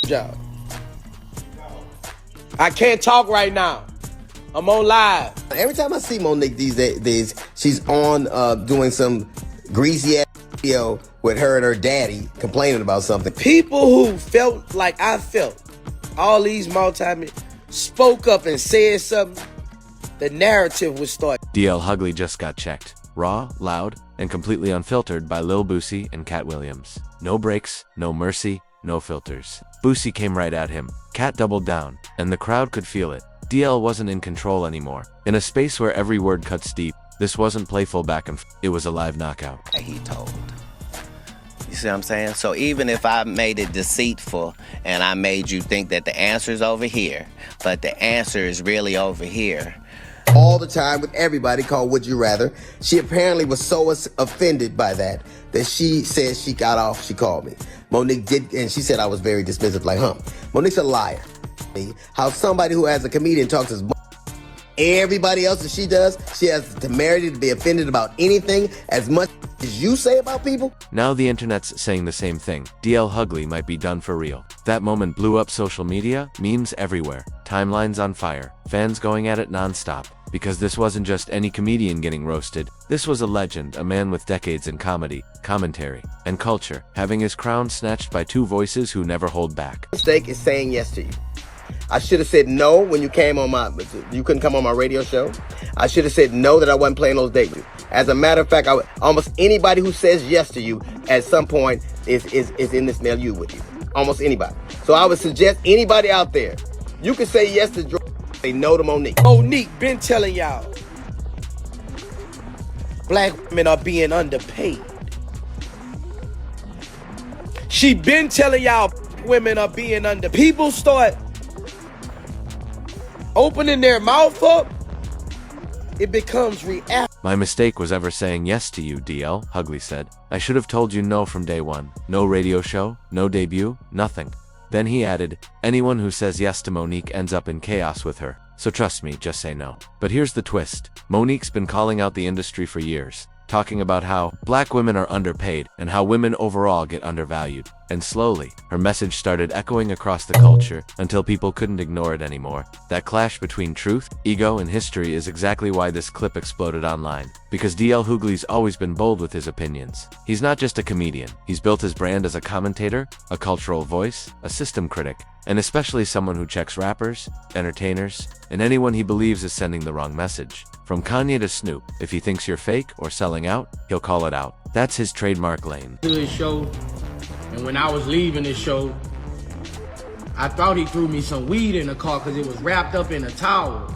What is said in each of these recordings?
job. I can't talk right now. I'm on live. Every time I see Monique these days, she's on doing some greasy ass video with her and her daddy complaining about something. People who felt like I felt, all these multi spoke up and said something, the narrative would start. DL Hughley just got checked. Raw, loud, and completely unfiltered by Lil Boosie and Katt Williams. No breaks, no mercy, no filters. Boosie came right at him. Katt doubled down, and the crowd could feel it. DL wasn't in control anymore. In a space where every word cuts deep, this wasn't playful back and forth. It was a live knockout. He told. You see what I'm saying? So even if I made it deceitful and I made you think that the answer is over here, but the answer is really over here. All the time with everybody called Would You Rather. She apparently was so offended by that she said she got off, she called me. Monique did, and she said I was very dismissive, like, Monique's a liar. How somebody who has a comedian talks as everybody else that she does, she has the temerity to be offended about anything as much as you say about people? Now the internet's saying the same thing. DL Hughley might be done for real. That moment blew up social media, memes everywhere, timelines on fire, fans going at it non-stop. Because this wasn't just any comedian getting roasted. This was a legend, a man with decades in comedy, commentary, and culture, having his crown snatched by two voices who never hold back. Mistake is saying yes to you. I should have said no when you came on you couldn't come on my radio show. I should have said no that I wasn't playing those dates with you. As a matter of fact, almost anybody who says yes to you at some point is in this milieu with you. Almost anybody. So I would suggest anybody out there, you can say yes to George, say no to Monique. Monique been telling y'all, black women are being underpaid. She been telling y'all women are being under. People start opening their mouth up, it becomes reality. My mistake was ever saying yes to you, DL, Hughley said. I should have told you no from day one. No radio show, no debut, nothing. Then he added, anyone who says yes to Monique ends up in chaos with her. So trust me, just say no. But here's the twist. Monique's been calling out the industry for years, talking about how black women are underpaid and how women overall get undervalued. And slowly, her message started echoing across the culture until people couldn't ignore it anymore. That clash between truth, ego, and history is exactly why this clip exploded online. Because DL Hughley's always been bold with his opinions. He's not just a comedian. He's built his brand as a commentator, a cultural voice, a system critic, and especially someone who checks rappers, entertainers, and anyone he believes is sending the wrong message. From Kanye to Snoop, if he thinks you're fake or selling out, he'll call it out. That's his trademark lane. To his show, and when I was leaving the show, I thought he threw me some weed in the car because it was wrapped up in a towel.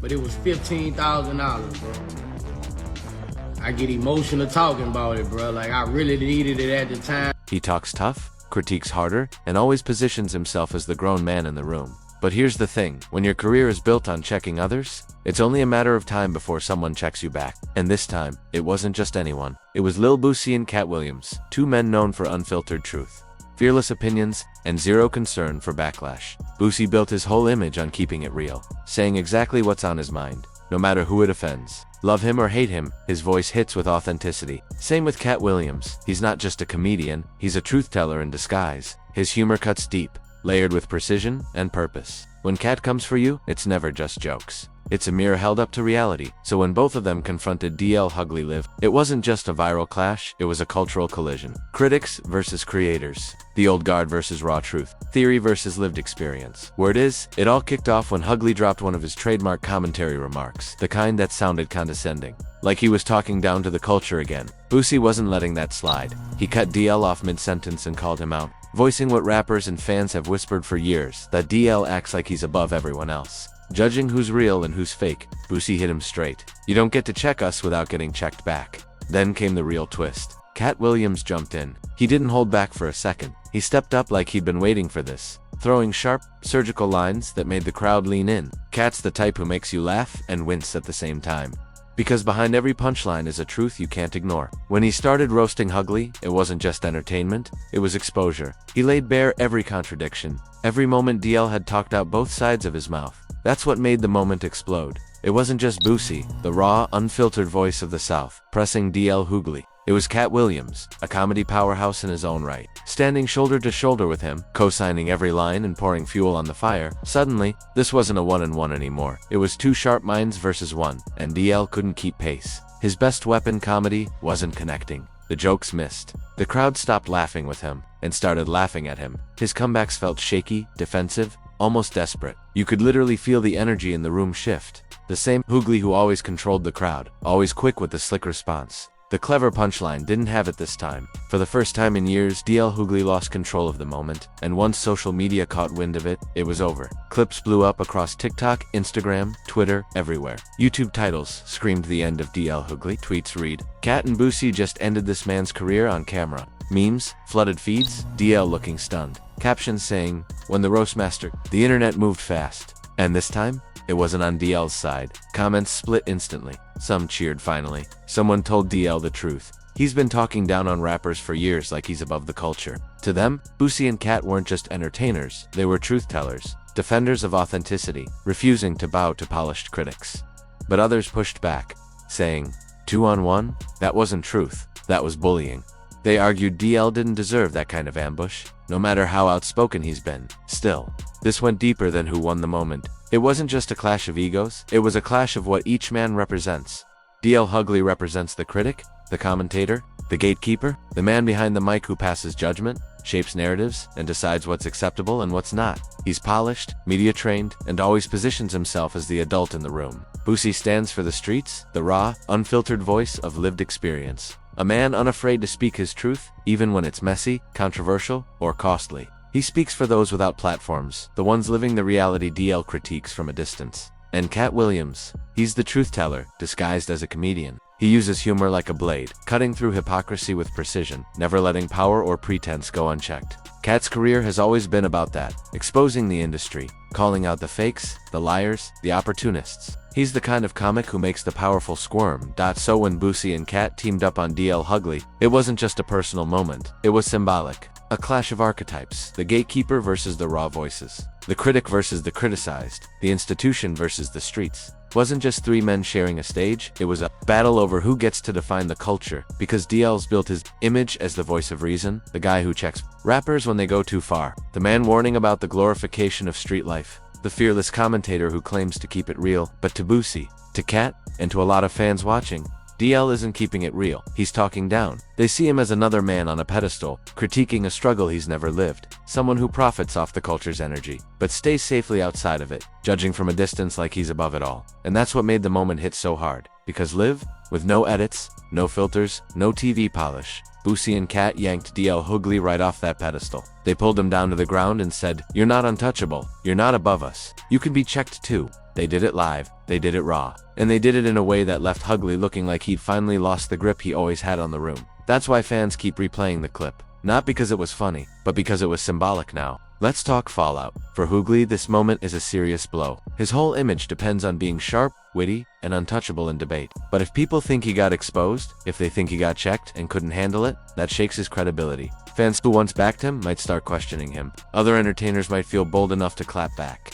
But it was $15,000, bro. I get emotional talking about it, bro. Like, I really needed it at the time. He talks tough, critiques harder, and always positions himself as the grown man in the room. But here's the thing, when your career is built on checking others, it's only a matter of time before someone checks you back. And this time, it wasn't just anyone. It was Lil Boosie and Katt Williams, two men known for unfiltered truth, fearless opinions, and zero concern for backlash. Boosie built his whole image on keeping it real, saying exactly what's on his mind, no matter who it offends. Love him or hate him, his voice hits with authenticity. Same with Katt Williams. He's not just a comedian, he's a truth-teller in disguise. His humor cuts deep, layered with precision and purpose. When Katt comes for you, it's never just jokes. It's a mirror held up to reality. So when both of them confronted DL Hughley live, it wasn't just a viral clash, it was a cultural collision. Critics versus creators. The old guard versus raw truth. Theory versus lived experience. Word is, it all kicked off when Hugley dropped one of his trademark commentary remarks, the kind that sounded condescending. Like he was talking down to the culture again. Boosie wasn't letting that slide. He cut DL off mid-sentence and called him out, voicing what rappers and fans have whispered for years, that DL acts like he's above everyone else. Judging who's real and who's fake, Boosie hit him straight. You don't get to check us without getting checked back. Then came the real twist. Katt Williams jumped in. He didn't hold back for a second. He stepped up like he'd been waiting for this, throwing sharp, surgical lines that made the crowd lean in. Katt's the type who makes you laugh and wince at the same time. Because behind every punchline is a truth you can't ignore. When he started roasting Hugley, it wasn't just entertainment, it was exposure. He laid bare every contradiction. Every moment DL had talked out both sides of his mouth. That's what made the moment explode. It wasn't just Boosie, the raw, unfiltered voice of the South, pressing DL Hughley. It was Katt Williams, a comedy powerhouse in his own right, standing shoulder to shoulder with him, co-signing every line and pouring fuel on the fire. Suddenly, this wasn't a one-on-one anymore. It was two sharp minds versus one, and DL couldn't keep pace. His best weapon, comedy, wasn't connecting. The jokes missed. The crowd stopped laughing with him and started laughing at him. His comebacks felt shaky, defensive, almost desperate. You could literally feel the energy in the room shift. The same Hugley who always controlled the crowd, always quick with the slick response. The clever punchline didn't have it this time. For the first time in years, DL Hughley lost control of the moment, and once social media caught wind of it, it was over. Clips blew up across TikTok, Instagram, Twitter, everywhere. YouTube titles screamed the end of DL Hughley. Tweets read, "Katt and Boosie just ended this man's career on camera." Memes flooded feeds, DL looking stunned. Captions saying, "When the roast master." The internet moved fast. And this time, it wasn't on DL's side. Comments split instantly. Some cheered finally. Someone told DL the truth. He's been talking down on rappers for years like he's above the culture. To them, Boosie and Katt weren't just entertainers, they were truth-tellers, defenders of authenticity, refusing to bow to polished critics. But others pushed back, saying, 2-on-1? That wasn't truth, that was bullying. They argued DL didn't deserve that kind of ambush, no matter how outspoken he's been. Still, this went deeper than who won the moment. It wasn't just a clash of egos, it was a clash of what each man represents. DL Hughley represents the critic, the commentator, the gatekeeper, the man behind the mic who passes judgment, shapes narratives, and decides what's acceptable and what's not. He's polished, media-trained, and always positions himself as the adult in the room. Boosie stands for the streets, the raw, unfiltered voice of lived experience. A man unafraid to speak his truth, even when it's messy, controversial, or costly. He speaks for those without platforms, the ones living the reality DL critiques from a distance. And Katt Williams, he's the truth-teller, disguised as a comedian. He uses humor like a blade, cutting through hypocrisy with precision, never letting power or pretense go unchecked. Katt's career has always been about that, exposing the industry, calling out the fakes, the liars, the opportunists. He's the kind of comic who makes the powerful squirm. So when Boosie and Katt teamed up on DL Hughley, it wasn't just a personal moment, it was symbolic. A clash of archetypes, the gatekeeper versus the raw voices, the critic versus the criticized, the institution versus the streets. Wasn't just three men sharing a stage, it was a battle over who gets to define the culture, because DL's built his image as the voice of reason, the guy who checks rappers when they go too far, the man warning about the glorification of street life, the fearless commentator who claims to keep it real. But to Boosie, to Katt, and to a lot of fans watching, DL isn't keeping it real, he's talking down. They see him as another man on a pedestal, critiquing a struggle he's never lived, someone who profits off the culture's energy, but stays safely outside of it, judging from a distance like he's above it all. And that's what made the moment hit so hard, because live, with no edits, no filters, no TV polish, Boosie and Katt yanked DL Hughley right off that pedestal. They pulled him down to the ground and said, "You're not untouchable, you're not above us, you can be checked too." They did it live, they did it raw, and they did it in a way that left Hugley looking like he'd finally lost the grip he always had on the room. That's why fans keep replaying the clip. Not because it was funny, but because it was symbolic now. Let's talk fallout. For Hugley, this moment is a serious blow. His whole image depends on being sharp, witty, and untouchable in debate. But if people think he got exposed, if they think he got checked and couldn't handle it, that shakes his credibility. Fans who once backed him might start questioning him. Other entertainers might feel bold enough to clap back.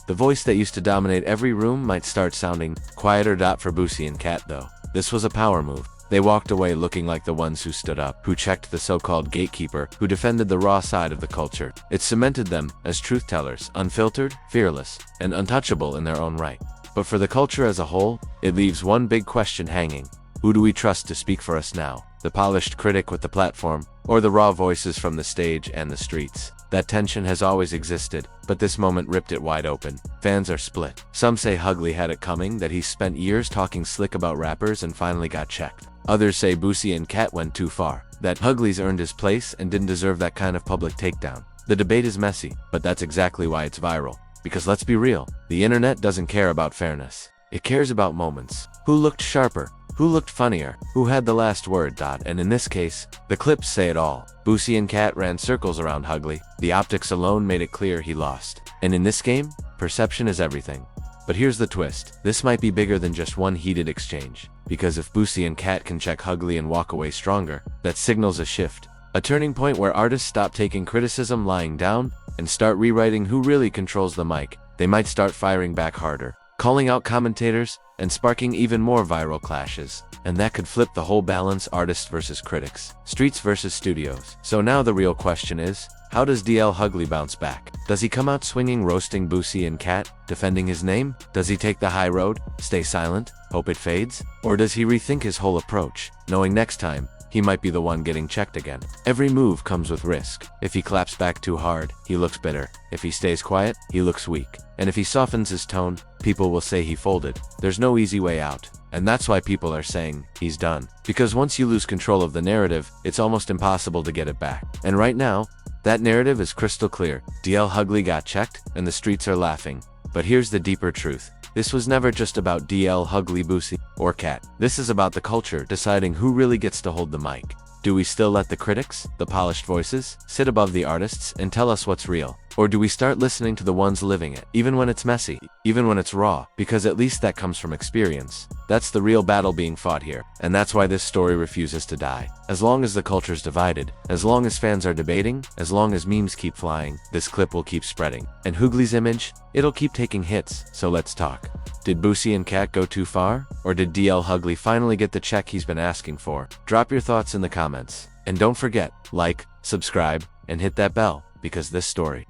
The voice that used to dominate every room might start sounding quieter. For Boosie and Katt though, this was a power move. They walked away looking like the ones who stood up, who checked the so-called gatekeeper, who defended the raw side of the culture. It cemented them as truth-tellers, unfiltered, fearless, and untouchable in their own right. But for the culture as a whole, it leaves one big question hanging. Who do we trust to speak for us now? The polished critic with the platform, or the raw voices from the stage and the streets? That tension has always existed, but this moment ripped it wide open. Fans are split. Some say Hugley had it coming, that he spent years talking slick about rappers and finally got checked. Others say Boosie and Katt went too far, that Hugley's earned his place and didn't deserve that kind of public takedown. The debate is messy, but that's exactly why it's viral. Because let's be real, the internet doesn't care about fairness. It cares about moments. Who looked sharper? Who looked funnier? Who had the last word? And in this case, the clips say it all. Boosie and Katt ran circles around Hugley. The optics alone made it clear he lost. And in this game, perception is everything. But here's the twist. This might be bigger than just one heated exchange. Because if Boosie and Katt can check Hugley and walk away stronger, that signals a shift. A turning point where artists stop taking criticism lying down and start rewriting who really controls the mic. They might start firing back harder, calling out commentators, and sparking even more viral clashes. and that could flip the whole balance: artists versus critics, streets versus studios. So now the real question is, how does DL Hughley bounce back? Does he come out swinging, roasting Boosie and Katt, defending his name? Does he take the high road, stay silent, hope it fades? Or does he rethink his whole approach, knowing next time he might be the one getting checked again? Every move comes with risk. If he claps back too hard, he looks bitter. If he stays quiet, he looks weak. And if he softens his tone, people will say he folded. There's no easy way out. And that's why people are saying he's done. Because once you lose control of the narrative, it's almost impossible to get it back. And right now, that narrative is crystal clear. DL Hughley got checked, and the streets are laughing. But here's the deeper truth. This was never just about DL Hughley, Boosie, or Katt. This is about the culture deciding who really gets to hold the mic. Do we still let the critics, the polished voices, sit above the artists and tell us what's real? Or do we start listening to the ones living it, even when it's messy, even when it's raw? Because at least that comes from experience. That's the real battle being fought here, and that's why this story refuses to die. As long as the culture's divided, as long as fans are debating, as long as memes keep flying, this clip will keep spreading. And Hugley's image, it'll keep taking hits. So let's talk. Did Boosie and Katt go too far? Or did DL Hughley finally get the check he's been asking for? Drop your thoughts in the comments. And don't forget, like, subscribe, and hit that bell, because this story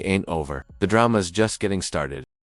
ain't over. The drama's just getting started.